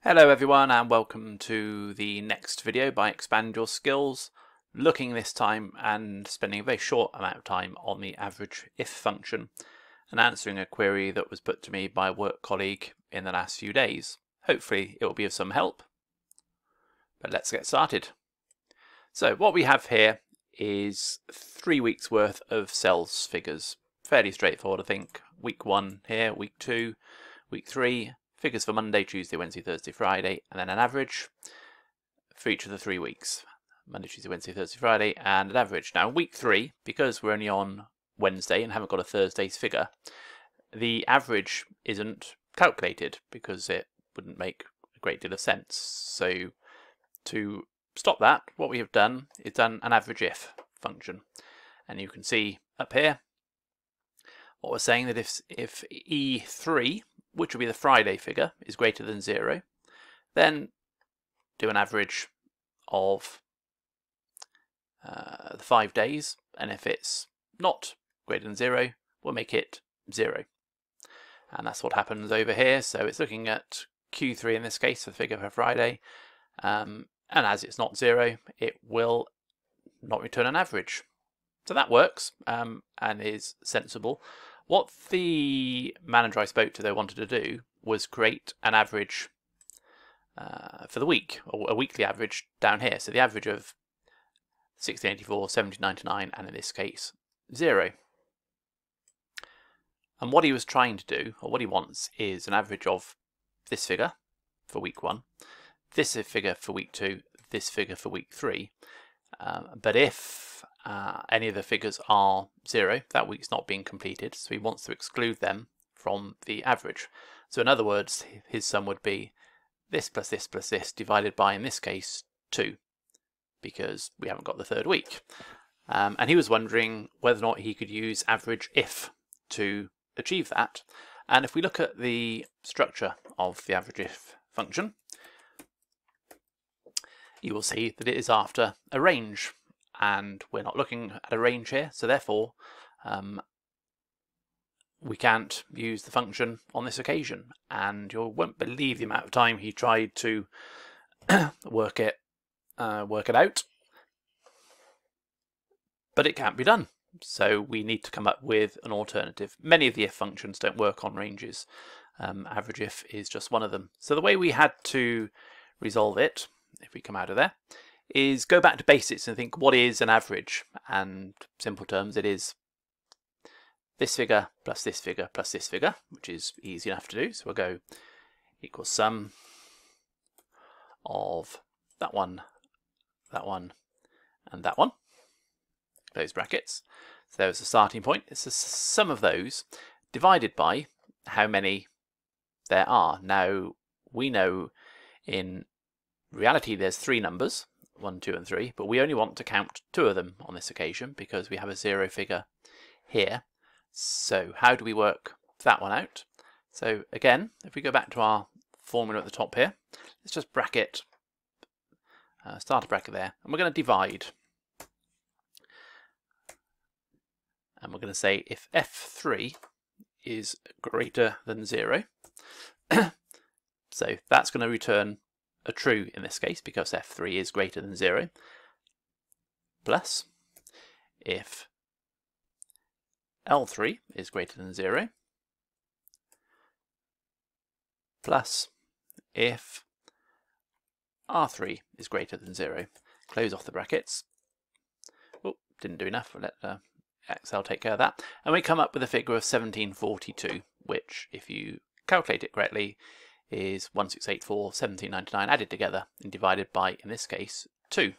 Hello everyone and welcome to the next video by Expand Your Skills, looking this time and spending a very short amount of time on the AverageIf function and answering a query that was put to me by a work colleague in the last few days. Hopefully it will be of some help, but let's get started. So what we have here is 3 weeks worth of sales figures. Fairly straightforward, I think. Week 1 here, week 2, week 3, figures for Monday, Tuesday, Wednesday, Thursday, Friday, and then an average for each of the 3 weeks. Monday, Tuesday, Wednesday, Thursday, Friday, and an average. Now, week 3, because we're only on Wednesday and haven't got a Thursday's figure, the average isn't calculated because it wouldn't make a great deal of sense. So to stop that, what we have done is done an AverageIf function. And you can see up here what we're saying, that if E3, which will be the Friday figure, is greater than 0, then do an average of the 5 days, and if it's not greater than 0, we'll make it 0. And that's what happens over here. So it's looking at Q3 in this case, the figure for Friday, and as it's not 0, it will not return an average. So that works and is sensible. What the manager I spoke to, though, wanted to do was create an average for the week, or a weekly average down here. So the average of 1684, 1799, and in this case 0. And what he was trying to do, or what he wants, is an average of this figure for week 1, this figure for week 2, this figure for week 3. But if any of the figures are 0, that week's not being completed, so he wants to exclude them from the average. So in other words, his sum would be this plus this plus this divided by, in this case, 2, because we haven't got the 3rd week. And he was wondering whether or not he could use AverageIf to achieve that. And if we look at the structure of the AverageIf function, you will see that it is after a range, and we're not looking at a range here, so therefore we can't use the function on this occasion. And you won't believe the amount of time he tried to work it out, but it can't be done. So we need to come up with an alternative. Many of the if functions don't work on ranges. AverageIf is just one of them. So the way we had to resolve it, if we come out of there, is go back to basics and think, what is an average? And simple terms, it is this figure plus this figure plus this figure, which is easy enough to do. So we'll go equals sum of that one, and that one, close brackets. So there's the starting point. It's the sum of those divided by how many there are. Now, we know in reality there's 3 numbers, 1, 2 and 3, but we only want to count 2 of them on this occasion because we have a 0 figure here. So how do we work that one out? So again, if we go back to our formula at the top here, let's just bracket, start a bracket there, and we're going to divide. And we're going to say if f3 is greater than 0, so that's going to return a true in this case because f3 is greater than 0, plus if L3 is greater than 0, plus if R3 is greater than 0. Close off the brackets. Oh, didn't do enough. We'll let Excel take care of that. And we come up with a figure of 1742, which, if you calculate it correctly, is 1684, 1799 added together and divided by, in this case, 2.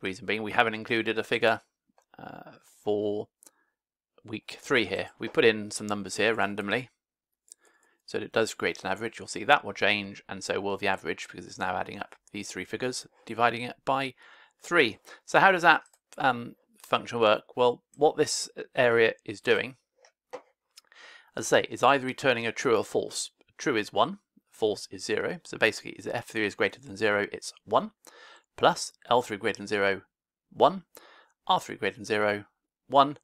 Reason being, we haven't included a figure for week 3 here. We put in some numbers here randomly, so it does create an average. You'll see that will change, and so will the average, because it's now adding up these 3 figures, dividing it by 3. So how does that function work? Well, what this area is doing, as I say, is either returning a true or false. True is 1, false is 0. So basically, if f3 is greater than 0, it's 1, plus L3 greater than 0, 1, R3 greater than 0, 1,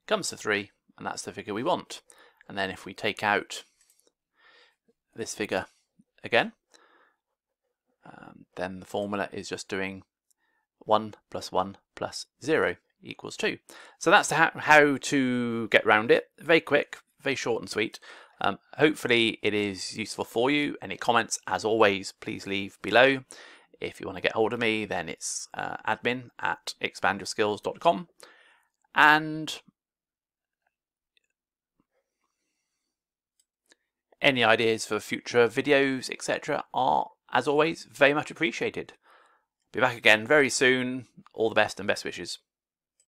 comes to 3, and that's the figure we want. And then if we take out this figure again. Then the formula is just doing 1 plus 1 plus 0 equals 2. So that's how to get around it. Very quick, very short and sweet. Hopefully it is useful for you. Any comments, as always, please leave below. If you want to get hold of me, then it's admin@expandyourskills.com. And any ideas for future videos, etc., are, as always, very much appreciated. Be back again very soon. All the best and best wishes.